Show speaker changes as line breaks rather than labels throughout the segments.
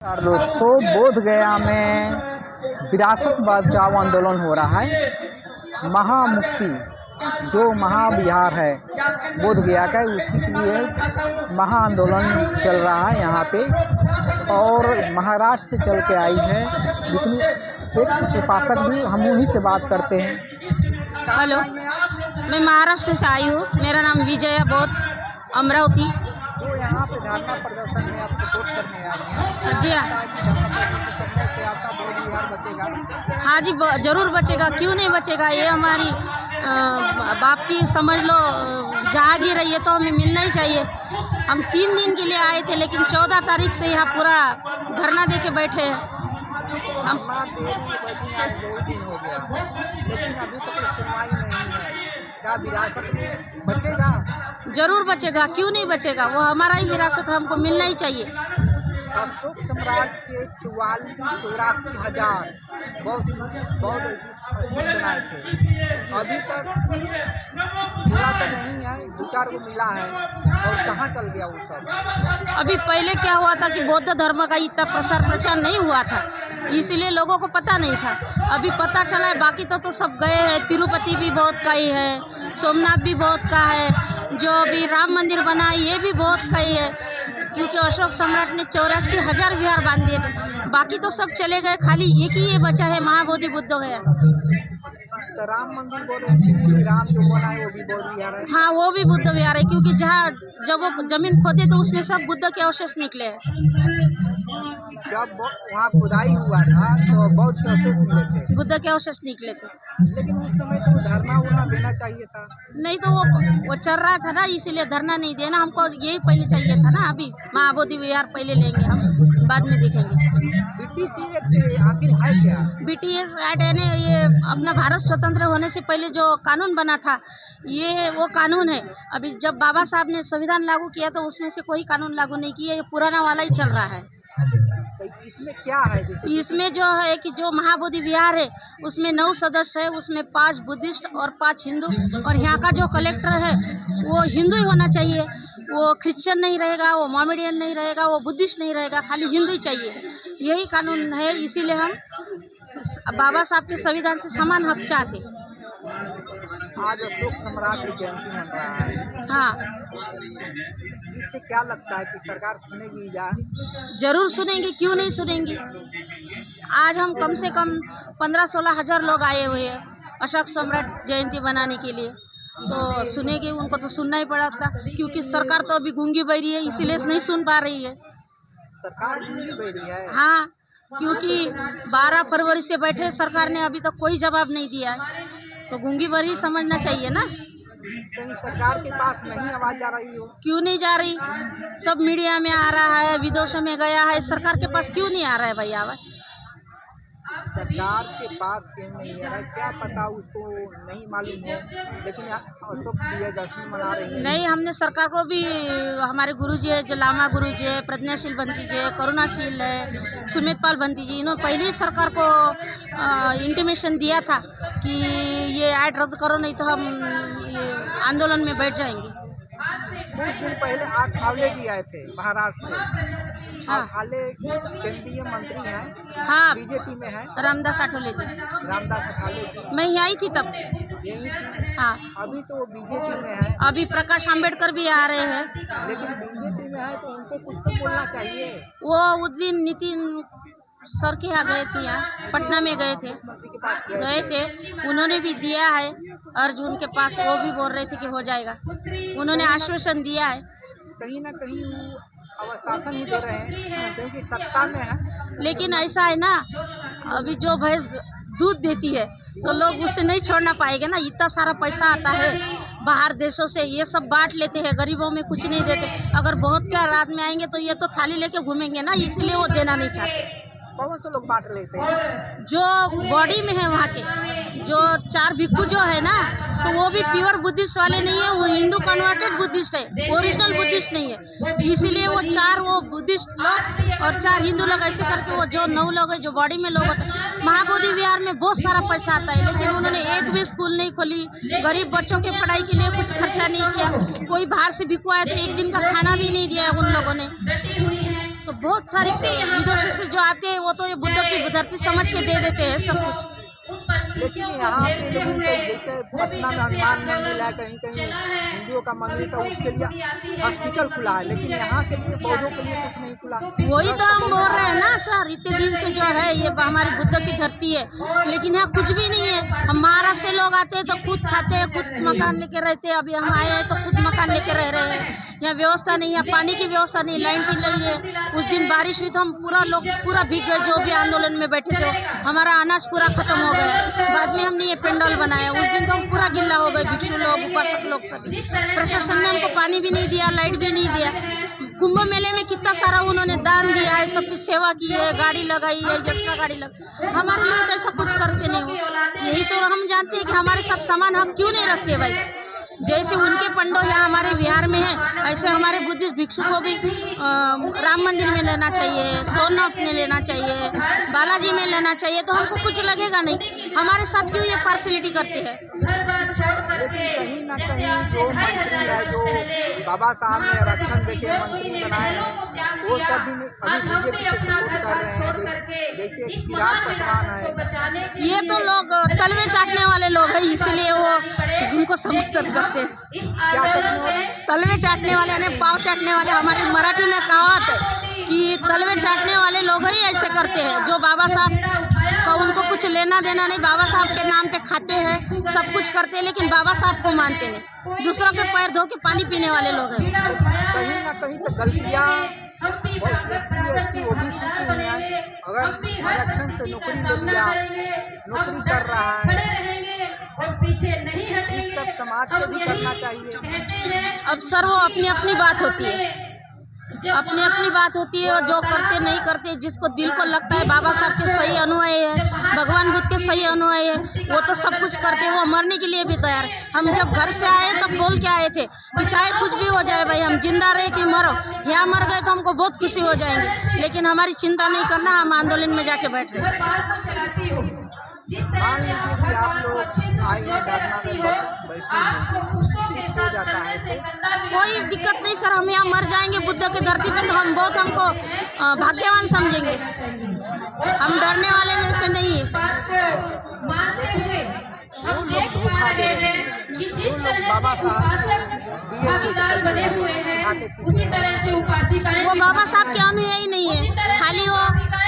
नमस्कार दोस्तों, बोध गया में विरासत बचाओ आंदोलन हो रहा है। महामुक्ति जो महाविहार है बोध गया का, उसी के लिए महा आंदोलन चल रहा है यहाँ पे। और महाराष्ट्र से चल के आई है जितनी एक उपासक भी, हम उन्हीं से बात करते हैं।
हेलो, मैं महाराष्ट्र से आई हूँ। मेरा नाम विजया बोध, अमरावती।
तो यहाँ पे धरना प्रदर्शन में आप सपोर्ट करने आई हैं।
जी हाँ।
से आपका बोध विहार बचेगा?
हाँ जी, जरूर बचेगा, क्यों नहीं बचेगा। ये हमारी बाप की समझ लो जहागीर है, ये तो हमें मिलना ही चाहिए। हम 3 दिन के लिए आए थे, लेकिन 14 तारीख से यहाँ पूरा धरना दे के बैठे हैं। हम
2 दिन हो गया, लेकिन अभी तक कोई सुनवाई नहीं है। क्या विरासत बचेगा?
जरूर बचेगा, क्यों नहीं बचेगा। वो हमारा ही विरासत, हमको मिलना ही चाहिए।
अशोक सम्राट के 84,000 बौद्ध बनाए थे। अभी तक पूरा तो नहीं है, 2-4 को मिला है। और कहाँ चल गया वो सब?
अभी पहले क्या हुआ था कि बौद्ध धर्म का इतना प्रसार प्रचार नहीं हुआ था, इसलिए लोगों को पता नहीं था। अभी पता चला है। बाकी तो सब गए हैं। तिरुपति भी बौद्ध का ही है, सोमनाथ भी बौद्ध का है, जो अभी राम मंदिर बना है ये भी बौद्ध का ही है। क्योंकि अशोक सम्राट ने 84,000 विहार बांध दिए थे, बाकी तो सब चले गए। खाली एक ही ये बचा है, महाबोधि बुद्ध गया।
तो राम मंदिर बोल रहे हैं कि राम जो बना है वो भी बौद्ध विहार है?
हाँ, वो भी बुद्ध विहार है, क्योंकि जब वो जमीन खोदे तो उसमें सब बुद्ध के अवशेष निकले हैं।
जब वहाँ खुदाई हुआ था तो बौद्ध के अवशेष मिले थे,
बुद्ध के अवशेष निकले थे।
लेकिन उस समय तो धरना उड़ना देना चाहिए था।
नहीं तो वो चल रहा था ना, इसीलिए धरना नहीं देना। हमको यही पहले चाहिए था ना। अभी महाबोधि विहार पहले लेंगे, हम बाद में देखेंगे।
BTC एक्ट आखिर है क्या?
BTS एक्ट है ना, ये अपना भारत स्वतंत्र होने से पहले जो कानून बना था, ये वो कानून है। अभी जब बाबा साहब ने संविधान लागू किया तो उसमें से कोई कानून लागू नहीं किया, ये पुराना वाला ही चल रहा है।
तो इसमें क्या है?
इसमें जो है कि जो महाबोधि विहार है उसमें 9 सदस्य है, उसमें 5 बुद्धिस्ट और 5 हिंदू। और यहाँ का जो कलेक्टर है वो हिंदू ही होना चाहिए। वो क्रिश्चियन नहीं रहेगा, वो मोमेडियन नहीं रहेगा, वो बुद्धिस्ट नहीं रहेगा, खाली हिंदू ही चाहिए। यही कानून है, इसीलिए हम बाबा साहब के संविधान से समान हक चाहते हैं।
आज अशोक सम्राट की जयंती मन रहा है।
हाँ,
इससे क्या लगता है कि सरकार सुनेगी या?
जरूर सुनेंगी, क्यों नहीं सुनेंगी। आज हम कम से कम 15-16 हज़ार लोग आए हुए हैं अशोक सम्राट जयंती बनाने के लिए, तो सुनेंगे। उनको तो सुनना ही पड़ा था, क्योंकि सरकार तो अभी गूंगी बहरी है, इसीलिए नहीं सुन पा रही है।
सरकार गूंगी बहरी है?
हाँ, क्योंकि 12 फरवरी से बैठे, सरकार ने अभी तक कोई जवाब नहीं दिया है, तो गूंगी बहरी समझना चाहिए ना।
कहीं सरकार के पास नहीं आवाज जा रही हो?
क्यों नहीं जा रही? सब मीडिया में आ रहा है, विदेशों में गया है, सरकार के पास क्यों नहीं आ रहा है भाई आवाज?
सरकार के पास क्यों नहीं आ रहा है? क्या पता, उसको नहीं मालूम है। लेकिन अशोक प्रियदर्शनी मना रही है।
नहीं, हमने सरकार को भी, हमारे गुरुजी है जो लामा गुरुजी है, प्रज्ञाशील बंती जी है, करुणाशील है, सुमित पाल बंती जी, इन्होंने पहले ही सरकार को इंटीमेशन दिया था कि ये ऐड रद्द करो, नहीं तो हम ये आंदोलन में बैठ जाएंगे।
कुछ दिन पहले आठवले जी आए थे महाराष्ट्र से।
हाँ।
आठवले केंद्रीय मंत्री हैं।
हाँ,
बीजेपी में है।
रामदास आठवले जी।
रामदास आठवले जी।
मैं यहाँ आई थी तब।
यही थी।
हाँ,
अभी तो वो बीजेपी में है।
अभी प्रकाश आंबेडकर भी आ रहे हैं।
लेकिन बीजेपी में है तो उनको कुछ तो बोलना चाहिए।
वो उस दिन नितिन सर के यहाँ गए थे, यहाँ पटना में गए थे, उन्होंने भी दिया है अर्ज उनके पास। वो भी बोल रहे थे कि हो जाएगा, उन्होंने आश्वासन दिया है।
कहीं ना कहीं वो आश्वासन ही दे रहे हैं, क्योंकि सत्ता में है।
लेकिन ऐसा है ना, अभी जो भैंस दूध देती है तो लोग उसे नहीं छोड़ना पाएंगे ना। इतना सारा पैसा आता है बाहर देशों से, ये सब बांट लेते हैं, गरीबों में कुछ नहीं देते। अगर बहुत क्या रात में आएंगे तो ये तो थाली लेके घूमेंगे ना, इसलिए वो देना नहीं चाहते।
कौन से लोग बांट लेते हैं?
जो बॉडी में है वहाँ के, जो 4 भिक्खू जो है ना, तो वो भी प्योर बुद्धिस्ट वाले नहीं है, वो हिंदू कन्वर्टेड बुद्धिस्ट है, ओरिजिनल बुद्धिस्ट नहीं है। इसीलिए वो 4 वो बुद्धिस्ट लोग और 4 हिंदू लोग, ऐसे करके वो जो 9 लोग है जो बॉडी में लोग होते हैं। महाबोधि विहार में बहुत सारा पैसा आता है, लेकिन उन्होंने एक भी स्कूल नहीं खोली, गरीब बच्चों के पढ़ाई के लिए कुछ खर्चा नहीं किया। कोई बाहर से भिक्खू आया तो एक दिन का खाना भी नहीं दिया उन लोगों ने। तो बहुत सारी विदेशों से जो आते हैं वो तो ये बुद्ध की धरती समझ के दे देते हैं सब कुछ।
लेकिन यहाँ पे लोगों को जैसे पटना में हनुमान मंदिर है, कहीं कहीं हिंदुओं का मंदिर, तो उसके लिए हॉस्पिटल खुला है, लेकिन यहाँ के लिए बौद्धों के लिए कुछ नहीं खुला।
वही तो हम बोल रहे हैं ना सर, इतने दिन से जो है ये हमारी बुद्ध की धरती है, लेकिन यहाँ कुछ भी नहीं है। हम महाराष्ट्र से लोग आते हैं तो खुद खाते हैं, खुद मकान लेके रहते हैं। अभी हम आए हैं तो खुद मकान लेके रह रहे हैं। यहाँ व्यवस्था नहीं है, पानी की व्यवस्था नहीं, लाइन की नहीं है। उस दिन बारिश हुई तो हम पूरा भीग गए, जो भी आंदोलन में बैठे थे। हमारा अनाज पूरा खत्म हो गया। बाद में हमने ये पेंडल बनाया, उस दिन तो हम पूरा गिल्ला हो गए, भिक्षु लोग, उपासक लोग सभी। प्रशासन ने हमको पानी भी नहीं दिया, लाइट भी नहीं दिया। कुंभ मेले में कितना सारा उन्होंने दान दिया है, सब कुछ सेवा की है, गाड़ी लगाई है, एक्स्ट्रा गाड़ी हमारे लिए तो ऐसा कुछ करते नहीं हो। यही तो हम जानते हैं कि हमारे साथ समान हक क्यों नहीं रखते भाई। जैसे उनके पंडो यहाँ हमारे बिहार में है, ऐसे हमारे बुद्धिस्ट भिक्षु को भी राम मंदिर में लेना चाहिए, सोमनाथ में लेना चाहिए, बालाजी में लेना चाहिए, तो हमको कुछ लगेगा नहीं। हमारे साथ क्यों ये पार्शलिटी करते हैं।
लेकिन कहीं ना कहीं जो मंत्री है, जो बाबा साहब ने आरक्षण देके मंत्री बनाए हैं, वो सब भी अभी बीजेपी से सपोर्ट कर रहे हैं। जैसे चिराग पासवान है,
ये तो लोग तलवे चाटने वाले लोग हैं, इसीलिए वो उनको समर्थन करते हैं।
क्या करने वाले?
तलवे चाटने वाले यानी पाव चाटने वाले। हमारी मराठी में कहावत है कि तलवे चाटने वाले लोग ही ऐसे करते हैं, जो बाबा साहब का उनको कुछ लेना देना नहीं, बाबा साहब के नाम पे खाते हैं, सब कुछ करते हैं, लेकिन बाबा साहब को मानते नहीं। दूसरों के पैर धो के पानी पीने वाले लोग हैं।
कहीं ना कहीं तो गलतियाँ अगर आरक्षण से नौकरी ले लिया, नौकरी कर रहा है, इस सब समाज को भी करना चाहिए।
अब सर वो अपनी अपनी बात होती है, अपनी अपनी बात होती है। और जो करते नहीं करते, जिसको दिल को लगता है बाबा साहब के सही अनुयायी है, भगवान बुद्ध के सही अनुयायी है, वो तो सब कुछ करते हैं। वो मरने के लिए भी तैयार। हम जब घर से आए तब बोल के आए थे कि चाहे कुछ भी हो जाए भाई, हम जिंदा रहे कि मरो, यहाँ मर गए तो हमको बहुत खुशी हो जाएंगे, लेकिन हमारी चिंता नहीं करना, हम आंदोलन में जाके बैठ रहे हैं।
मान लीजिए कि आप लोग आए हैं धरना में हो जाता है,
कोई दिक्कत नहीं सर, हम यहाँ मर जाएंगे बुद्ध की धरती पे तो हम बहुत हमको भाग्यवान समझेंगे। हम डरने वाले में से नहीं है।
जो लोग धोखा दे रहे हैं, जो लोग बाबा साहब
वो बाबा साहब के अनुयायी नहीं है, खाली वो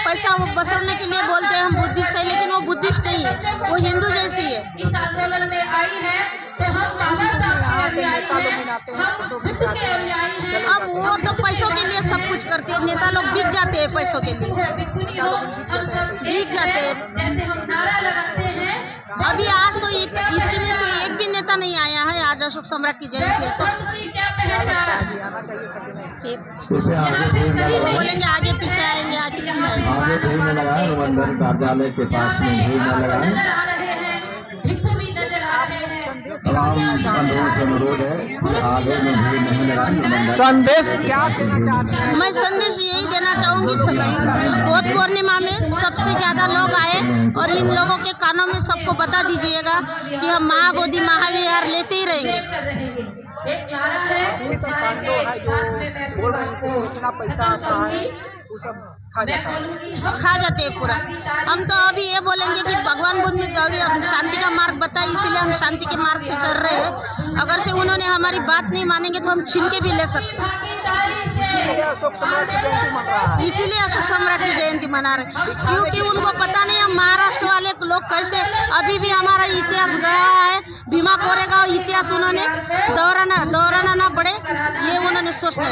पैसा बसरने के लिए बोलते हैं हम बुद्धिस्ट है, लेकिन वो बुद्धिस्ट नहीं है, वो हिंदू जैसी है।
इस आंदोलन में आई है तो हम बाबा साहब के
अब वो तो पैसों के लिए सब कुछ करते हैं, नेता लोग बिक जाते हैं पैसों के लिए, बिक जाते हैं।
जैसे हम नारा लगाते हैं,
अभी आज तो इतने में से एक भी नेता नहीं आया है। आज अशोक सम्राट की जयंती है तो
क्या पहचान
फिर वो बोलेंगे आगे पीछे आएंगे, आगे पीछे आएंगे।
आगे भीड़ न लगाए, मंदिर कार्यालय के पास में भीड़ न लगाए।
नजर आ रहे हैं, भिक्षु भी नजर आ रहे हैं।
तमाम बंधुओं से अनुरोध है कि आगे में भीड़ नहीं लगाए।
संदेश क्या देना चाहते हैं?
मैं संदेश यही देना चाहूँगी, बौद्ध पूर्णिमा में सबसे ज़्यादा लोग आए और इन लोगों के कानों में सबको बता दीजिएगा कि हम महाबोधि महाविहार लेते ही रहेंगे।
एक नारा है,
जो पांडव है जो बोल रहे हैं कि इतना पैसा आता है, वो सब खा जाता है,
खा जाते हैं पूरा। हम तो अभी ये बोलेंगे कि भगवान बुद्ध ने तो हम शांति का मार्ग बताया, इसीलिए हम शांति के मार्ग से चल रहे हैं। अगर से उन्होंने हमारी बात नहीं मानेंगे तो हम छीन के भी ले सकते हैं।
अशोक सम्राट की जयंती मन रहा है,
इसीलिए अशोक सम्राट की जयंती मना रहे, क्योंकि उनको पता नहीं हम महाराष्ट्र वाले लोग कैसे, अभी भी हमारा इतिहास गया है, भीमा कोरेगांव इतिहास उन्होंने दोहराना ना पड़े, ये उन्होंने सोच ले।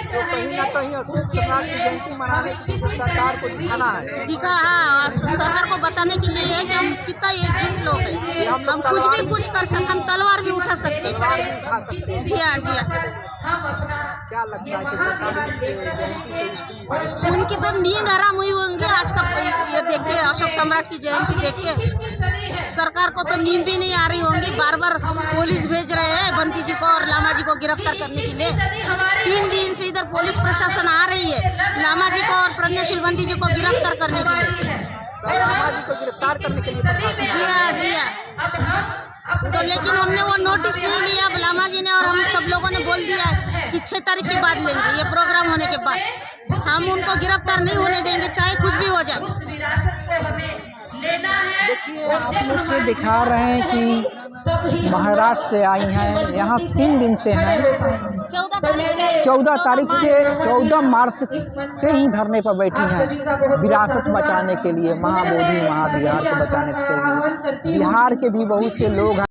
तो कहीं ना कहीं अशोक सम्राट की जयंती मनाने के लिए सरकार को दिखाना है,
हाँ, सरकार को बताने के लिए है कि हम कितना एकजुट लोग हैं, हम कुछ भी कुछ कर सकते, हम तलवार भी उठा सकते हैं। जी हाँ, जी हाँ।
क्या लगता है कि सरकार की जयंती से
उनकी तो नींद हराम हुई होंगी आज का ये देख के, अशोक सम्राट की जयंती देख के सरकार को तो नींद भी नहीं आ रही होंगी। बार बार पुलिस भेज रहे हैं बंटी जी को और लामा जी को गिरफ्तार करने के लिए। 3 दिन से इधर पुलिस प्रशासन आ रही है लामा जी को और प्रज्ञाशील बंटी जी को गिरफ्तार करने के लिए।
लामा जी को गिरफ्तार करने के लिए
जी हाँ, जी हाँ। तो लेकिन हमने वो नोटिस नहीं लिया लामा जी ने, और हम सब लोगों ने बोल दिया है कि 6 तारीख के बाद लेंगे, ये प्रोग्राम होने के बाद हम उनको गिरफ्तार नहीं होने देंगे, चाहे कुछ भी हो जाए।
उस विरासत को हमें लेना है।
देखिए आप लोग को दिखा रहे हैं कि महाराष्ट्र से आई हैं, यहाँ 3 दिन से हैं। 14 तारीख से 14 मार्च से ही धरने पर बैठी हैं, विरासत बचाने के लिए, महाबोधि महाविहार को बचाने के लिए। बिहार के भी बहुत से लोग हैं।